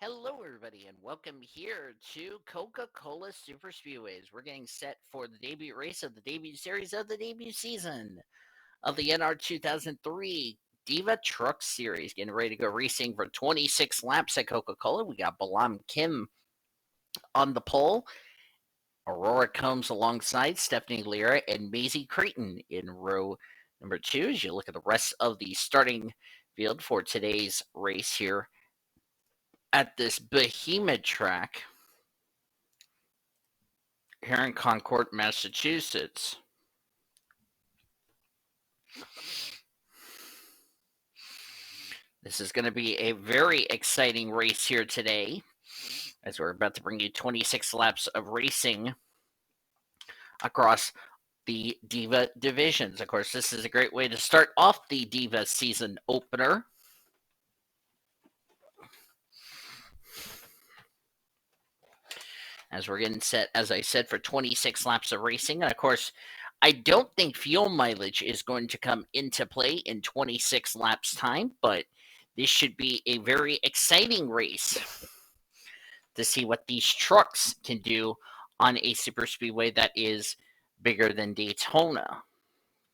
Hello, everybody, and welcome here to Coca-Cola Super Speedways. We're getting set for the debut race of the debut series of the debut season of the NR2003 Diva Truck Series. Getting ready to go racing for 26 laps at Coca-Cola. We got Balam Kim on the pole, Aurora Combs alongside Stephanie Lira, and Maisie Creighton in row number 2. As you look at the rest of the starting field for today's race here at this behemoth track here in Concord, Massachusetts. This is going to be a very exciting race here today, as we're about to bring you 26 laps of racing across the Diva divisions. Of course, this is a great way to start off the Diva season opener. As we're getting set, as I said, for 26 laps of racing. And of course, I don't think fuel mileage is going to come into play in 26 laps time, but this should be a very exciting race to see what these trucks can do on a super speedway that is bigger than Daytona.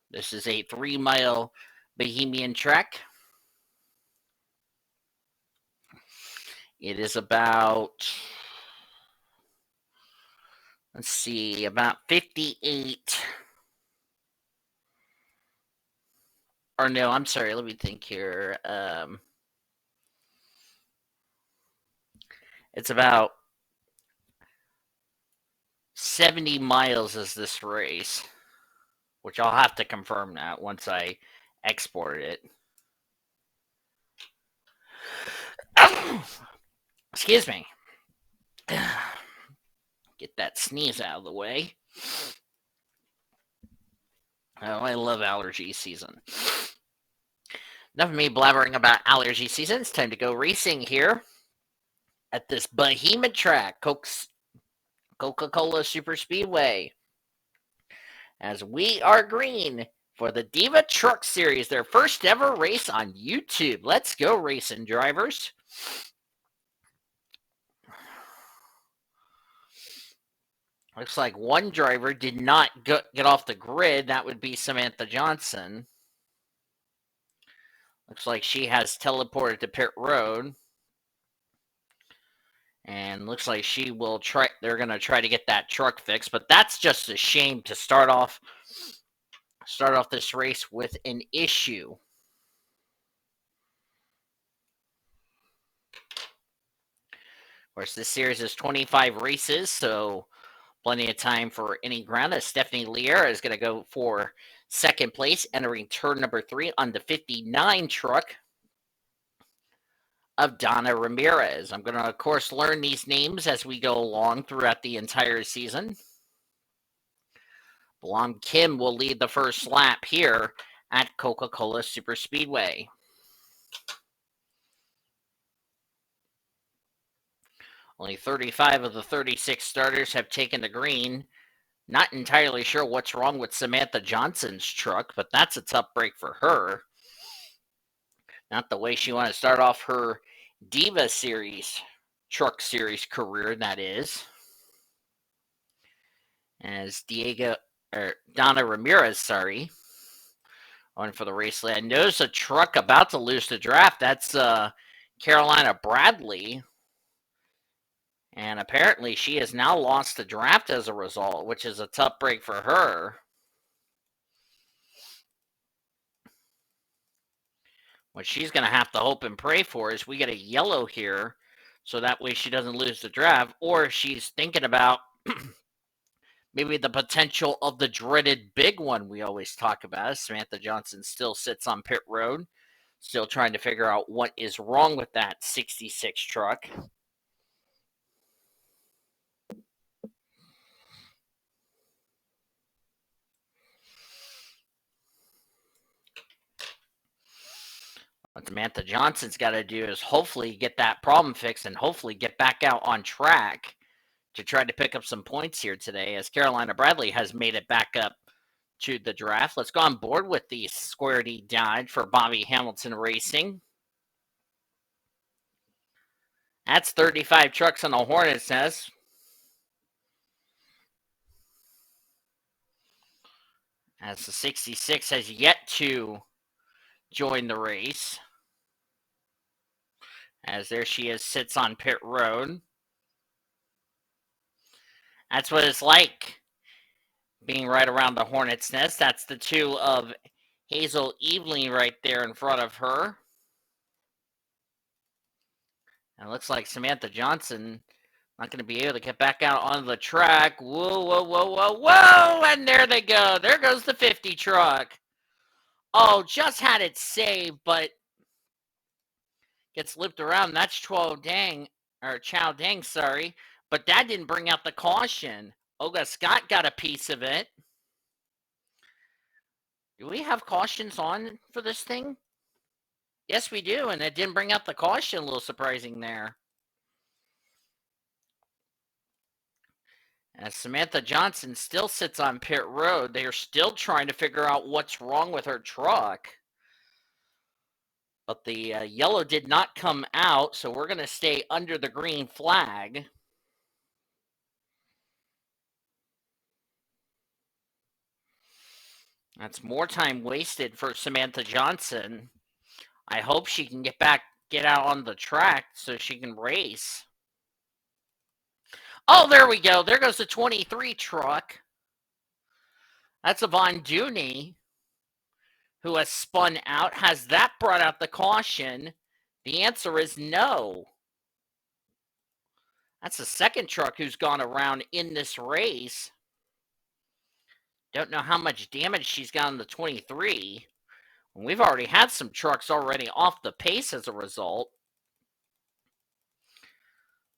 This is a 3-mile Bohemian track. It is about, let's see, about 58. Or no, I'm sorry, let me think here. It's about 70 miles is this race, which I'll have to confirm that once I export it. Excuse me. Get that sneeze out of the way. Oh, I love allergy season. Enough of me blabbering about allergy season. It's time to go racing here at this behemoth track, Coca-Cola Super Speedway. As we are green for the Diva Truck Series, their first ever race on YouTube. Let's go racing, drivers. Looks like one driver did not get off the grid. That would be Samantha Johnson. Looks like she has teleported to pit road. And looks like she will try. They're going to try to get that truck fixed, but that's just a shame to start off this race with an issue. Of course, this series is 25 races, so plenty of time for any ground. As Stephanie Lear is going to go for second place, entering turn number 3 on the 59 truck of Donna Ramirez. I'm going to, of course, learn these names as we go along throughout the entire season. Blom Kim will lead the first lap here at Coca-Cola Super Speedway. Only 35 of the 36 starters have taken the green. Not entirely sure what's wrong with Samantha Johnson's truck, but that's a tough break for her. Not the way she wanted to start off her Diva Series, Truck Series career, that is. As Donna Ramirez, on for the race lead. Knows a truck about to lose the draft. That's Carolina Bradley. And apparently she has now lost the draft as a result, which is a tough break for her. What she's going to have to hope and pray for is we get a yellow here, so that way she doesn't lose the draft, or she's thinking about maybe the potential of the dreaded big one we always talk about. Samantha Johnson still sits on pit road, still trying to figure out what is wrong with that 66 truck. What Samantha Johnson's got to do is hopefully get that problem fixed and hopefully get back out on track to try to pick up some points here today, as Carolina Bradley has made it back up to the draft. Let's go on board with the Square D Dodge for Bobby Hamilton Racing. That's 35 trucks on the Hornet's Nest. As the 66 has yet to join the race. As there she is, sits on pit road. That's what it's like being right around the Hornet's Nest. That's the two of Hazel Eveling right there in front of her. And it looks like Samantha Johnson not going to be able to get back out on the track. Whoa, whoa, whoa, whoa, whoa! And there they go. There goes the 50 truck. Oh, just had it saved, but gets looped around. That's Chow Dang, sorry. But that didn't bring out the caution. Olga Scott got a piece of it. Do we have cautions on for this thing? Yes, we do, and it didn't bring out the caution. A little surprising there. As Samantha Johnson still sits on pit road, they are still trying to figure out what's wrong with her truck. But the yellow did not come out, so we're going to stay under the green flag. That's more time wasted for Samantha Johnson. I hope she can get out on the track so she can race. Oh, there we go. There goes the 23 truck. That's Yvonne Dooney, who has spun out. Has that brought out the caution? The answer is no. That's the second truck who's gone around in this race. Don't know how much damage she's got on the 23. We've already had some trucks already off the pace as a result.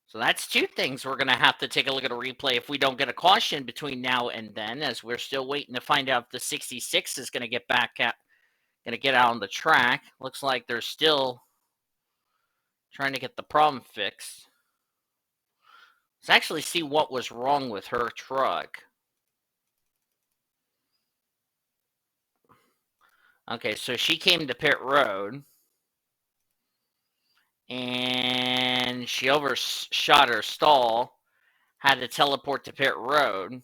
So that's two things we're going to have to take a look at a replay if we don't get a caution between now and then, as we're still waiting to find out if the 66 is going to get back out, on the track. Looks like they're still trying to get the problem fixed. Let's actually see what was wrong with her truck. Okay, so she came to pit road, and she overshot her stall, had to teleport to pit road.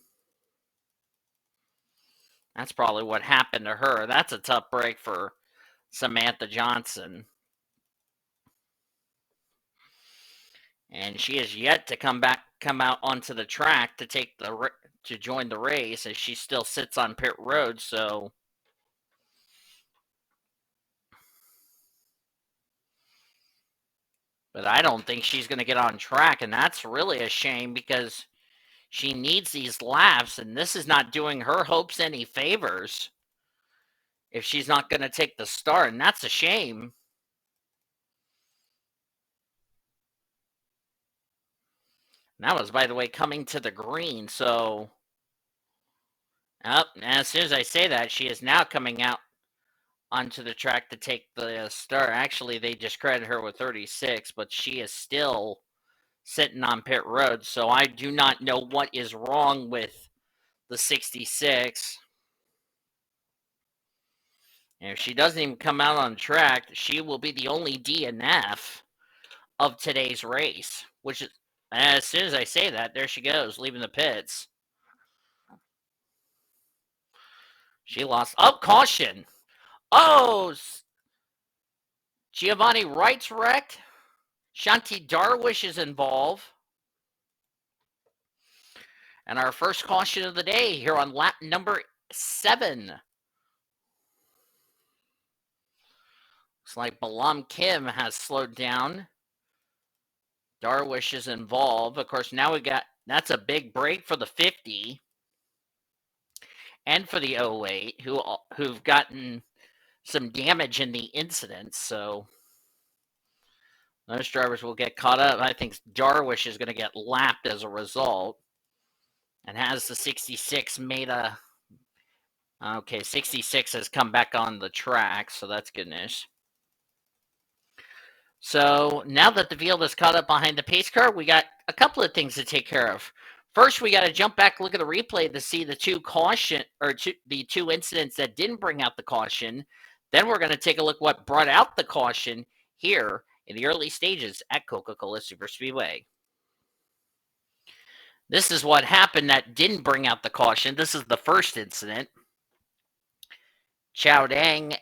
That's probably what happened to her. That's a tough break for Samantha Johnson. And she has yet to come out onto the track to join the race, as she still sits on pit road. So but I don't think she's going to get on track, and that's really a shame because she needs these laps, and this is not doing her hopes any favors if she's not going to take the start, and that's a shame. And that was, by the way, coming to the green, so as soon as I say that, she is now coming out onto the track to take the start. Actually, they discredit her with 36, but she is still sitting on pit road, so I do not know what is wrong with the 66. And if she doesn't even come out on track, she will be the only DNF of today's race, which is, as soon as I say that, there she goes, leaving the pits. She lost. Oh, caution. Oh, Giovanni Wright's wrecked. Shanti Darwish is involved. And our first caution of the day here on lap number 7. Looks like Balam Kim has slowed down. Darwish is involved. Of course, now that's a big break for the 50 and for the 08, who've gotten some damage in the incident. So those drivers will get caught up. I think Darwish is going to get lapped as a result. And has the 66 made a... Okay, 66 has come back on the track, so that's good news. So now that the field is caught up behind the pace car, we got a couple of things to take care of. First, we got to jump back, look at the replay to see the the two incidents that didn't bring out the caution. Then we're going to take a look what brought out the caution here in the early stages at Coca-Cola Superspeedway. This is what happened that didn't bring out the caution. This is the first incident. Chow Dang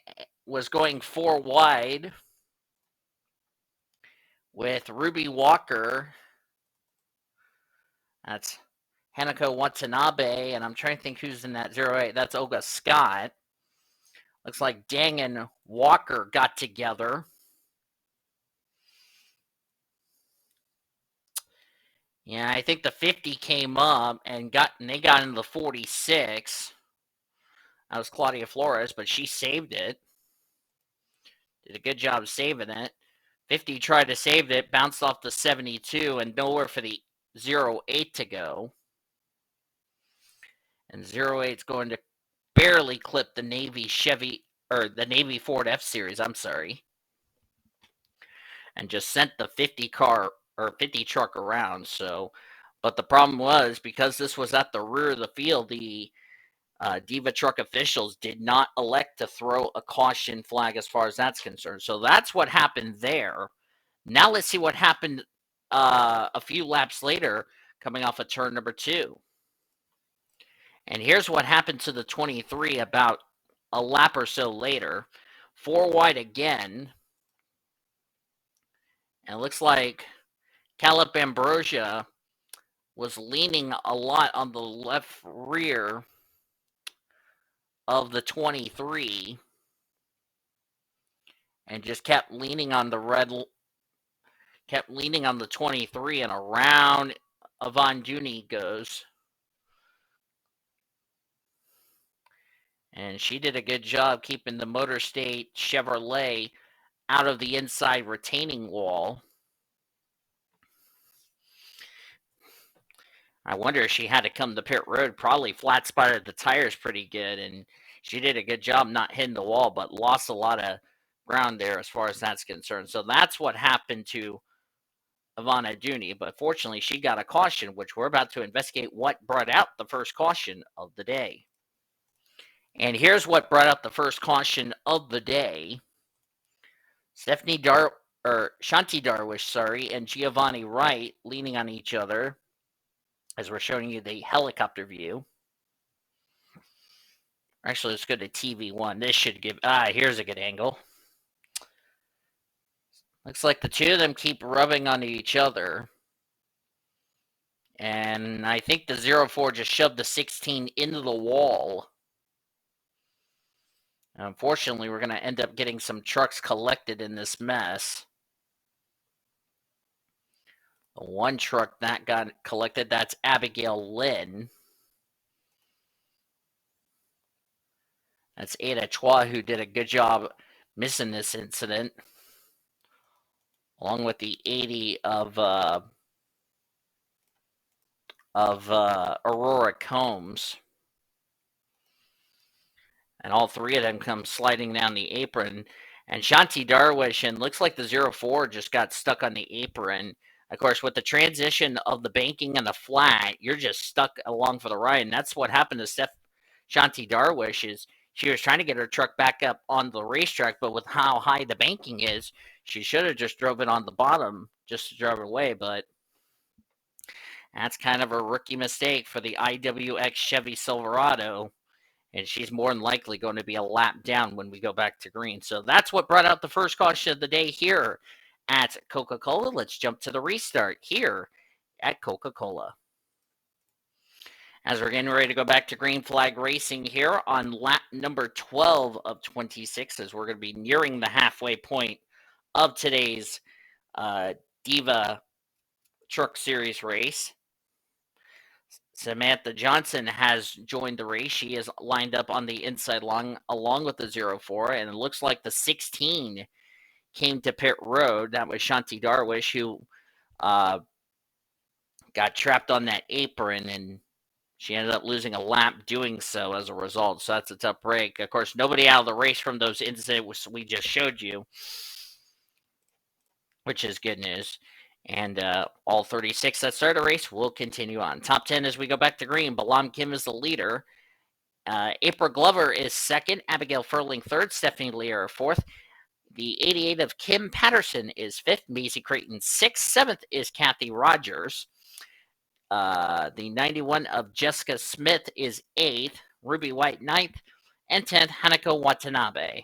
was going 4 wide with Ruby Walker. That's Hanako Watanabe, and I'm trying to think who's in that 08. That's Olga Scott. Looks like Dang and Walker got together. Yeah, I think the 50 came up and they got into the 46. That was Claudia Flores, but she saved it. Did a good job saving it. 50 tried to save it, bounced off the 72, and nowhere for the 08 to go. And 08's going to barely clip the Navy Chevy, or the Navy Ford F-Series, I'm sorry. And just sent the 50 car, or 50 truck around, so. But the problem was, because this was at the rear of the field, the Diva truck officials did not elect to throw a caution flag as far as that's concerned. So that's what happened there. Now let's see what happened a few laps later, coming off of turn number 2. And here's what happened to the 23 about a lap or so later. 4 wide again. And it looks like Caleb Ambrosia was leaning a lot on the left rear of the 23 and just kept leaning on the 23, and around Yvonne Dooney goes. And she did a good job keeping the Motor State Chevrolet out of the inside retaining wall. I wonder if she had to come to pit road, probably flat spotted the tires pretty good, and she did a good job not hitting the wall, but lost a lot of ground there as far as that's concerned. So that's what happened to Ivana Dooney, but fortunately she got a caution, which we're about to investigate what brought out the first caution of the day. And here's what brought out the first caution of the day. Shanti Darwish, and Giovanni Wright leaning on each other as we're showing you the helicopter view. Actually, let's go to TV1. This should give, here's a good angle. Looks like the two of them keep rubbing on each other. And I think the 04 just shoved the 16 into the wall. Unfortunately, we're going to end up getting some trucks collected in this mess. The one truck that got collected, that's Abigail Lynn. That's Ada Chua, who did a good job missing this incident. Along with the 80 of Aurora Combs. And all three of them come sliding down the apron. And Shanti Darwish, and looks like the 04 just got stuck on the apron. Of course, with the transition of the banking and the flat, you're just stuck along for the ride. And that's what happened to Shanti Darwish, is she was trying to get her truck back up on the racetrack, but with how high the banking is, she should have just drove it on the bottom just to drive it away. But that's kind of a rookie mistake for the IWX Chevy Silverado. And she's more than likely going to be a lap down when we go back to green. So that's what brought out the first caution of the day here at Coca-Cola. Let's jump to the restart here at Coca-Cola. As we're getting ready to go back to green flag racing here on lap number 12 of 26, as we're going to be nearing the halfway point of today's Diva Truck Series race. Samantha Johnson has joined the race. She is lined up on the inside along with the 04, and it looks like the 16 came to pit road. That was Shanti Darwish, who got trapped on that apron, and she ended up losing a lap doing so as a result. So that's a tough break. Of course, nobody out of the race from those incidents we just showed you, which is good news. And all 36 that started the race will continue on. Top 10 as we go back to green. Balam Kim is the leader. April Glover is second. Abigail Furling third. Stephanie Lear fourth. The 88 of Kim Patterson is 5th. Maisie Creighton 6th. 7th is Kathy Rogers. The 91 of Jessica Smith is 8th. Ruby White 9th. And 10th, Hanako Watanabe.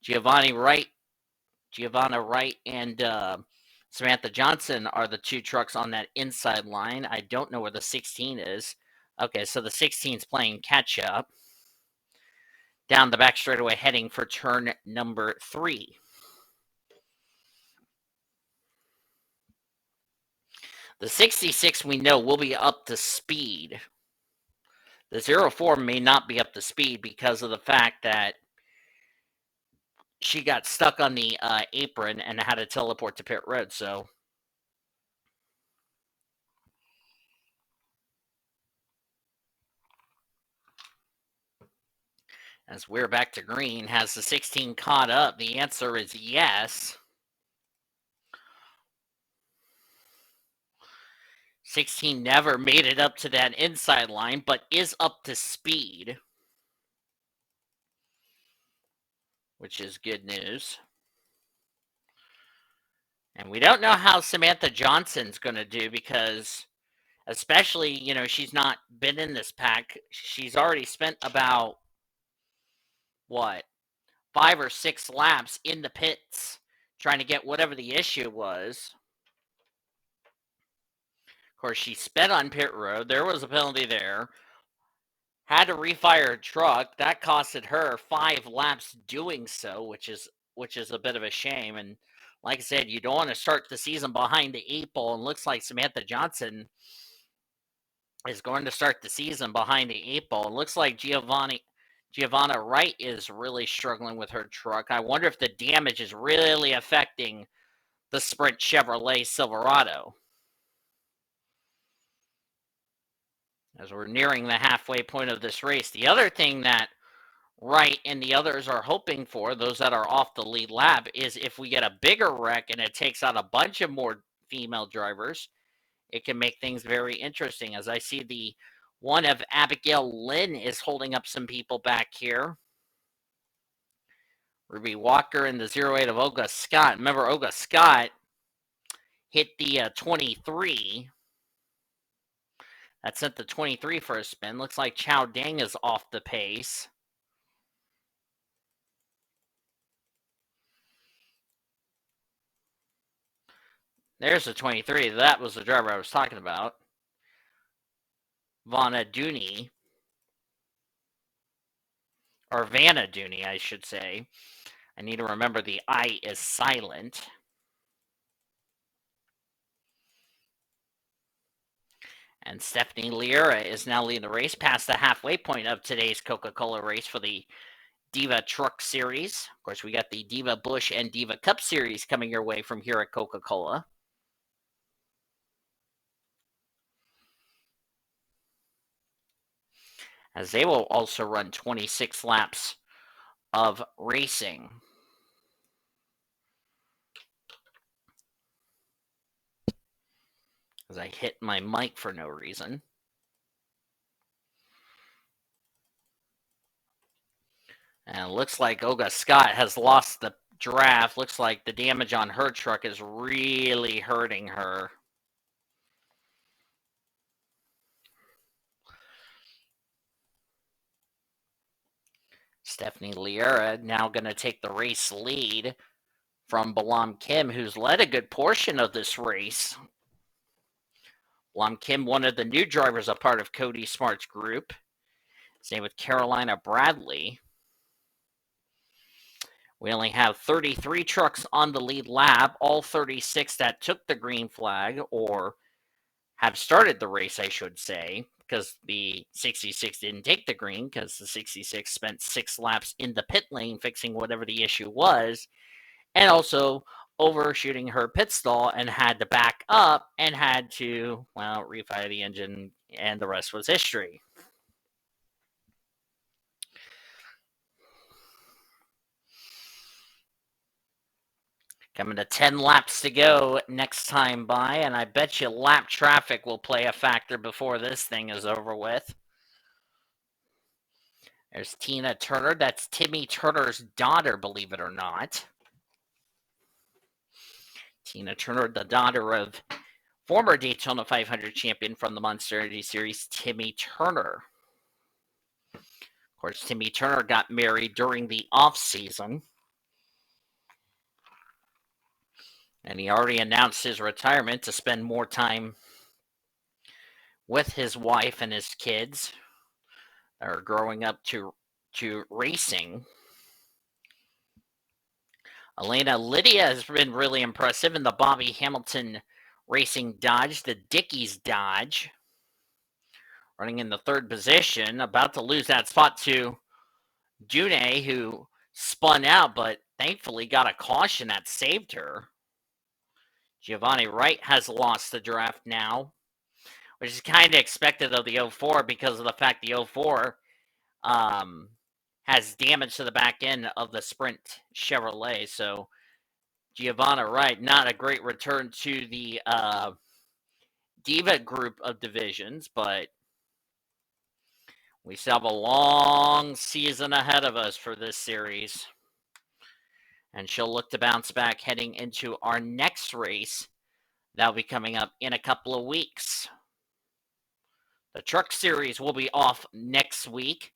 Giovanna Wright and Samantha Johnson are the two trucks on that inside line. I don't know where the 16 is. Okay, so the 16 is playing catch up. Down the back straightaway, heading for turn number 3. The 66 we know will be up to speed. The 04 may not be up to speed because of the fact that she got stuck on the apron and had to teleport to pit road. So as we're back to green, has the 16 caught up? The answer is yes. 16 never made it up to that inside line, but is up to speed, which is good news. And we don't know how Samantha Johnson's going to do because, especially, she's not been in this pack. She's already spent about, 5 or 6 laps in the pits trying to get whatever the issue was. Of course, she sped on pit road. There was a penalty there. Had to refire her truck. That costed her 5 laps doing so, which is a bit of a shame. And like I said, you don't want to start the season behind the 8 ball. And looks like Samantha Johnson is going to start the season behind the 8 ball. It looks like Giovanna Wright is really struggling with her truck. I wonder if the damage is really affecting the Sprint Chevrolet Silverado. As we're nearing the halfway point of this race. The other thing that Wright and the others are hoping for, those that are off the lead lap, is if we get a bigger wreck and it takes out a bunch of more female drivers, it can make things very interesting. As I see the one of Abigail Lynn is holding up some people back here. Ruby Walker and the 08 of Olga Scott. Remember, Olga Scott hit the 23. That sent the 23 for a spin. Looks like Chow Dang is off the pace. There's the 23. That was the driver I was talking about. Vanna Dooney. Or Vanna Dooney, I should say. I need to remember the I is silent. And Stephanie Liera is now leading the race past the halfway point of today's Coca-Cola race for the Diva Truck Series. Of course, we got the Diva Bush and Diva Cup Series coming your way from here at Coca-Cola. As they will also run 26 laps of racing. As I hit my mic for no reason. And it looks like Olga Scott has lost the draft. Looks like the damage on her truck is really hurting her. Stephanie Liera now going to take the race lead from Balam Kim, who's led a good portion of this race. Balam Kim, one of the new drivers, a part of Cody Smart's group. Same with Carolina Bradley. We only have 33 trucks on the lead lap, all 36 that took the green flag or have started the race, I should say, because the 66 didn't take the green because the 66 spent 6 laps in the pit lane fixing whatever the issue was, and also overshooting her pit stall and had to back up and had to, refire the engine, and the rest was history. Coming to 10 laps to go next time by, and I bet you lap traffic will play a factor before this thing is over with. There's Tina Turner. That's Timmy Turner's daughter, believe it or not. Tina Turner, the daughter of former Daytona 500 champion from the Monster Energy Series, Timmy Turner. Of course, Timmy Turner got married during the off-season. And he already announced his retirement to spend more time with his wife and his kids that are growing up to racing. Elena Lydia has been really impressive in the Bobby Hamilton Racing Dodge, the Dickies Dodge. Running in the third position, about to lose that spot to June, who spun out, but thankfully got a caution that saved her. Giovanni Wright has lost the draft now, which is kind of expected of the 04 because of the fact the 04 has damage to the back end of the Sprint Chevrolet. So Giovanni Wright, not a great return to the Diva group of divisions, but we still have a long season ahead of us for this series. And she'll look to bounce back heading into our next race. That'll be coming up in a couple of weeks. The Truck Series will be off next week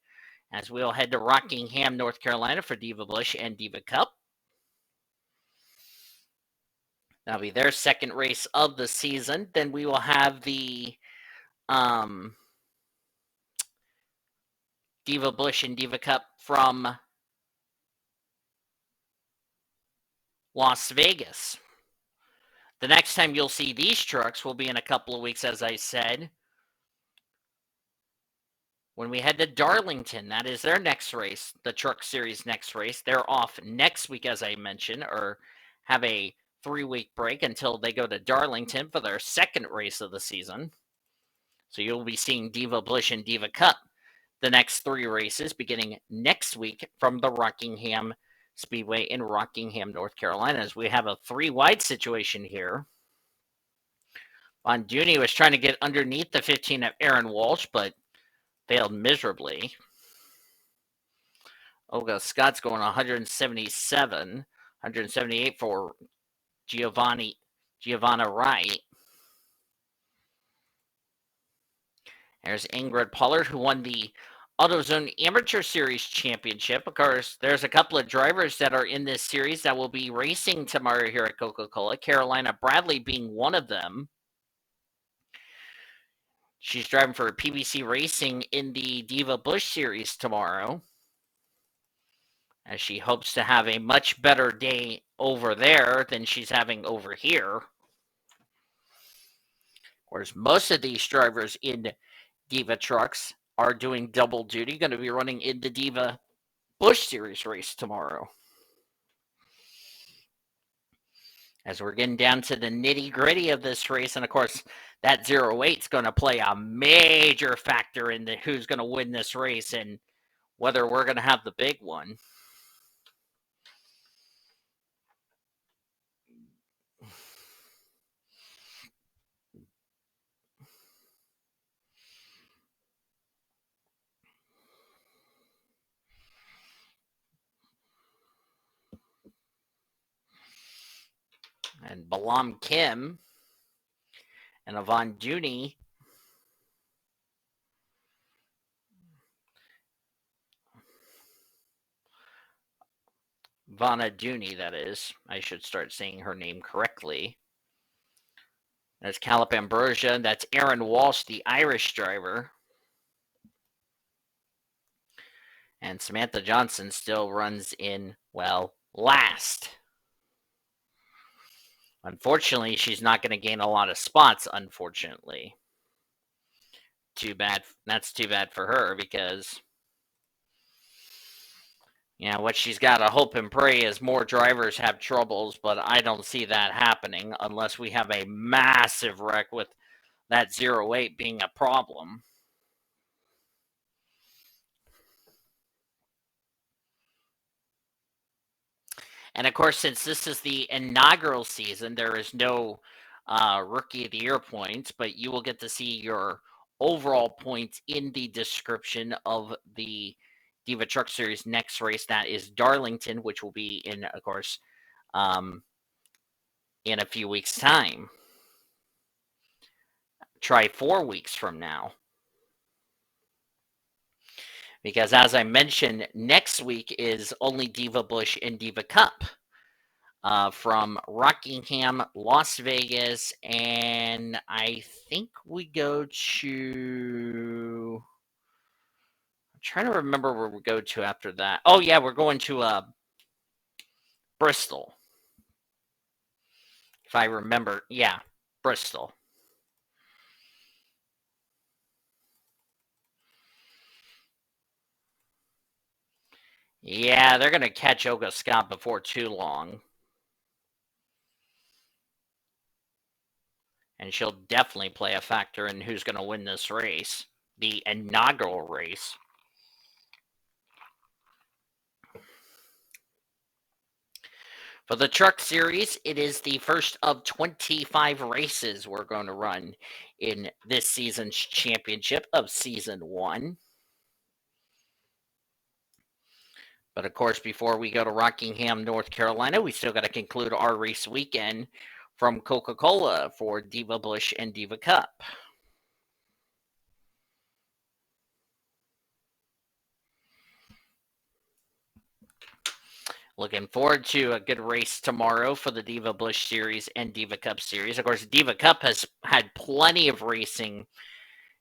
as we'll head to Rockingham, North Carolina for Diva Bush and Diva Cup. That'll be their second race of the season. Then we will have the Diva Bush and Diva Cup from Las Vegas. The next time you'll see these trucks will be in a couple of weeks, as I said. When we head to Darlington, that is their next race, the Truck Series next race. They're off next week, as I mentioned, or have a 3-week break until they go to Darlington for their second race of the season. So you'll be seeing Diva Bush and Diva Cup the next 3 races beginning next week from the Rockingham Speedway in Rockingham, North Carolina, as we have a 3-wide situation here. Bonduni was trying to get underneath the 15 of Aaron Walsh, but failed miserably. Olga Scott's going 177, 178 for Giovanna Wright. There's Ingrid Pollard, who won the AutoZone Amateur Series Championship. Of course, there's a couple of drivers that are in this series that will be racing tomorrow here at Coca-Cola, Carolina Bradley being one of them. She's driving for PBC Racing in the Diva Bush Series tomorrow, as she hopes to have a much better day over there than she's having over here. Of course, most of these drivers in Diva trucks are doing double duty, going to be running in the Diva Bush Series race tomorrow. As we're getting down to the nitty-gritty of this race, and of course, that 08 is going to play a major factor in who's going to win this race and whether we're going to have the big one. And Balam Kim and Yvonne Dooney Vanna Dooney, that is. I should start saying her name correctly. That's Calip Ambrosia. That's Aaron Walsh, the Irish driver. And Samantha Johnson still runs in, well, last. Unfortunately, she's not going to gain a lot of spots, unfortunately. Too bad. That's too bad for her because, what she's got to hope and pray is more drivers have troubles, but I don't see that happening unless we have a massive wreck with that 08 being a problem. And of course, since this is the inaugural season, there is no Rookie of the Year points, but you will get to see your overall points in the description of the Diva Truck Series next race. That is Darlington, which will be in, of course, in a few weeks' time. Try 4 weeks from now. Because as I mentioned, next week is only Diva Bush and Diva Cup. From Rockingham, Las Vegas, and I think we go to... I'm trying to remember where we go to after that. Oh, yeah, we're going to Bristol. If I remember. Yeah, Bristol. Yeah, they're going to catch Olga Scott before too long. And she'll definitely play a factor in who's going to win this race. The inaugural race. For the Truck Series, it is the first of 25 races we're going to run in this season's championship of Season 1. But of course, before we go to Rockingham, North Carolina, we still got to conclude our race weekend from Coca-Cola for Diva Bush and Diva Cup. Looking forward to a good race tomorrow for the Diva Bush Series and Diva Cup Series. Of course, Diva Cup has had plenty of racing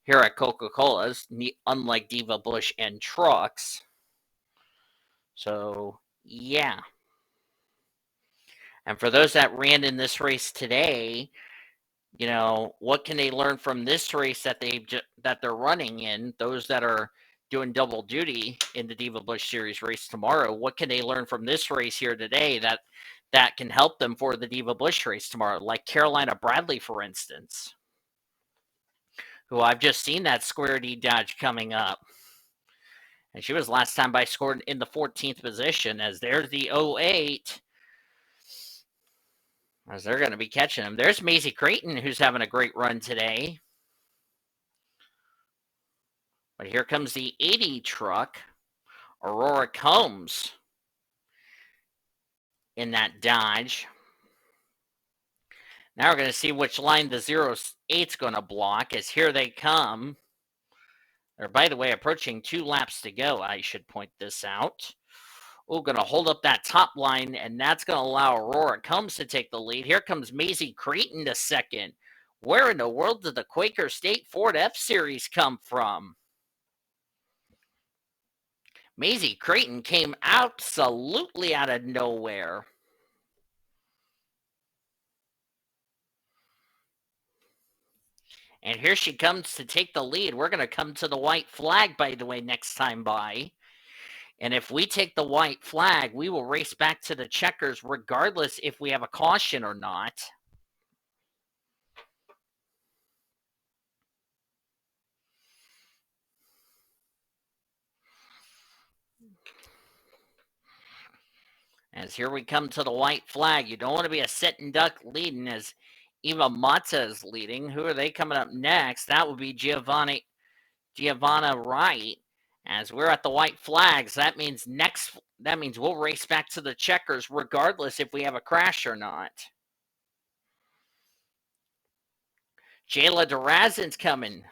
here at Coca-Cola's, unlike Diva Bush and Trucks. So, yeah. And for those that ran in this race today, you know, what can they learn from this race that they're running in? Those that are doing double duty in the Diva Bush Series race tomorrow, what can they learn from this race here today that can help them for the Diva Bush race tomorrow? Like Carolina Bradley, for instance, who I've just seen that Square D Dodge coming up. And she was last time I scored in the 14th position, as there's the 08. As they're going to be catching him. There's Maisie Creighton, who's having a great run today. But here comes the 80 truck, Aurora Combs, in that Dodge. Now we're going to see which line the 08's going to block, as here they come. They're, by the way, approaching 2 laps to go. I should point this out. Oh, going to hold up that top line, and that's going to allow Aurora Combs to take the lead. Here comes Maisie Creighton to second. Where in the world did the Quaker State Ford F-Series come from? Maisie Creighton came absolutely out of nowhere. And here she comes to take the lead. We're going to come to the white flag, by the way, next time by. And if we take the white flag, we will race back to the checkers regardless if we have a caution or not. As here we come to the white flag. You don't want to be a sitting duck leading, as Eva Mata is leading. Who are they coming up next? That would be Giovanna Wright. As we're at the white flags, that means we'll race back to the checkers regardless if we have a crash or not. Jayla DeRazin's coming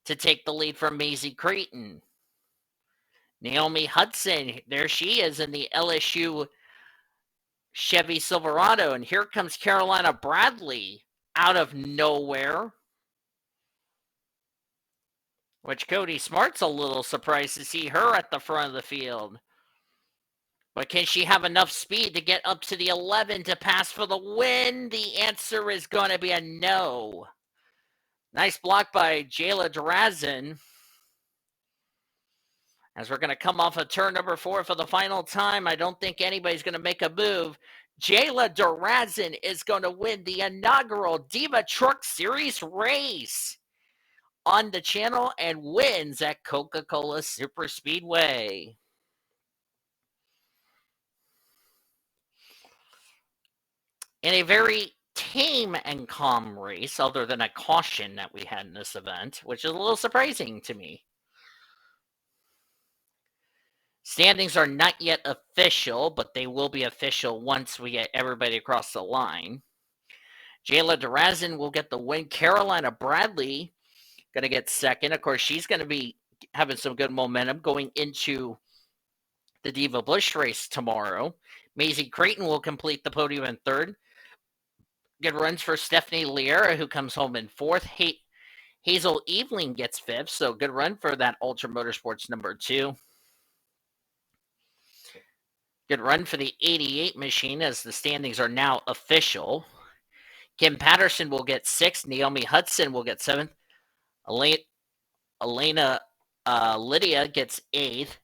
to take the lead from Maisie Creighton. Naomi Hudson, there she is in the LSU Chevy Silverado. And here comes Carolina Bradley out of nowhere, which Cody Smart's a little surprised to see her at the front of the field. But can she have enough speed to get up to the 11 to pass for the win? The answer is going to be a no. Nice block by Jayla DeRazin. As we're going to come off of turn number 4 for the final time, I don't think anybody's going to make a move. Jayla DeRazin is going to win the inaugural Diva Truck Series race on the channel and wins at Coca-Cola Super Speedway. In a very tame and calm race, other than a caution that we had in this event, which is a little surprising to me. Standings are not yet official, but they will be official once we get everybody across the line. Jayla DeRazin will get the win. Carolina Bradley going to get second. Of course, she's going to be having some good momentum going into the Diva Bush race tomorrow. Maisie Creighton will complete the podium in third. Good runs for Stephanie Liera, who comes home in fourth. Hazel Eveling gets fifth, so good run for that Ultra Motorsports number 2. Good run for the 88 machine as the standings are now official. Kim Patterson will get sixth. Naomi Hudson will get seventh. Elena Lydia gets eighth.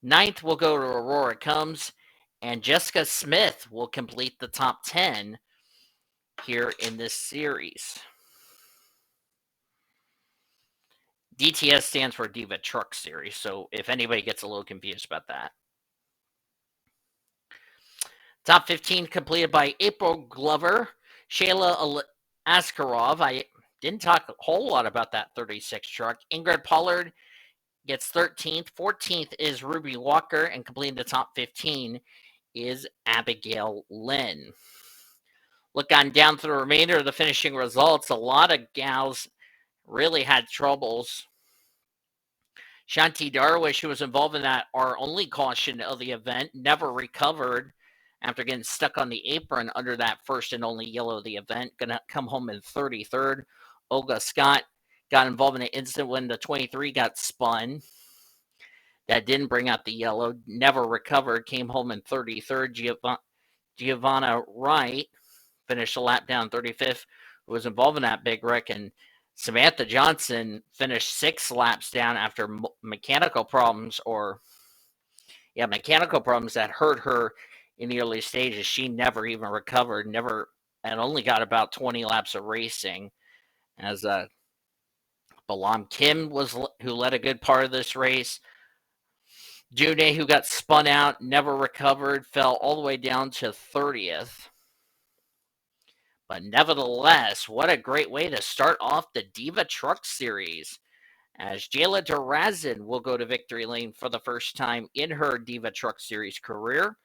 Ninth will go to Aurora Combs, and Jessica Smith will complete the top 10 here in this series. DTS stands for Diva Truck Series, so if anybody gets a little confused about that. Top 15 completed by April Glover, Shayla Askarov. I didn't talk a whole lot about that 36 truck. Ingrid Pollard gets 13th. 14th is Ruby Walker, and completing the top 15 is Abigail Lynn. Look on down through the remainder of the finishing results. A lot of gals really had troubles. Shanti Darwish, who was involved in that, our only caution of the event, never recovered after getting stuck on the apron under that first and only yellow of the event. Going to come home in 33rd. Olga Scott got involved in an incident when the 23 got spun. That didn't bring out the yellow. Never recovered. Came home in 33rd. Giovanna Wright finished a lap down 35th. Who was involved in that big wreck. And Samantha Johnson finished 6 laps down after mechanical problems that hurt her in the early stages. She never even recovered, and only got about 20 laps of racing. As Balam Kim who led a good part of this race. June, who got spun out, never recovered, fell all the way down to 30th. But nevertheless, what a great way to start off the Diva Truck Series, as Jayla DeRazin will go to victory lane for the first time in her Diva Truck Series career,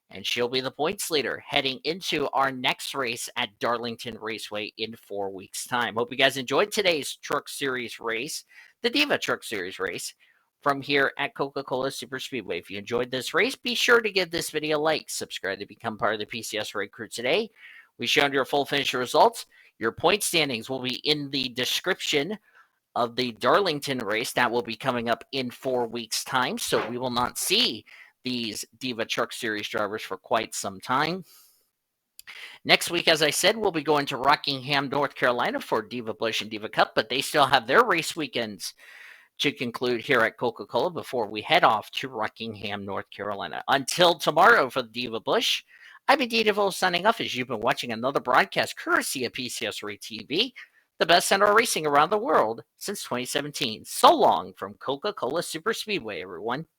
and she'll be the points leader heading into our next race at Darlington Raceway in 4 weeks' time. Hope you guys enjoyed today's Truck Series race, the Diva Truck Series race, from here at Coca-Cola Super Speedway. If you enjoyed this race, be sure to give this video a like, subscribe to become part of the PCS Raid Crew today. We showed your full finish results. Your point standings will be in the description of the Darlington race. That will be coming up in 4 weeks' time, so we will not see these Diva Truck Series drivers for quite some time. Next week, as I said, we'll be going to Rockingham, North Carolina for Diva Bush and Diva Cup, but they still have their race weekends to conclude here at Coca-Cola before we head off to Rockingham, North Carolina. Until tomorrow for the Diva Bush, I've been DeVille signing off as you've been watching another broadcast courtesy of PCS Raid TV, the best center of racing around the world since 2017. So long from Coca-Cola Super Speedway, everyone.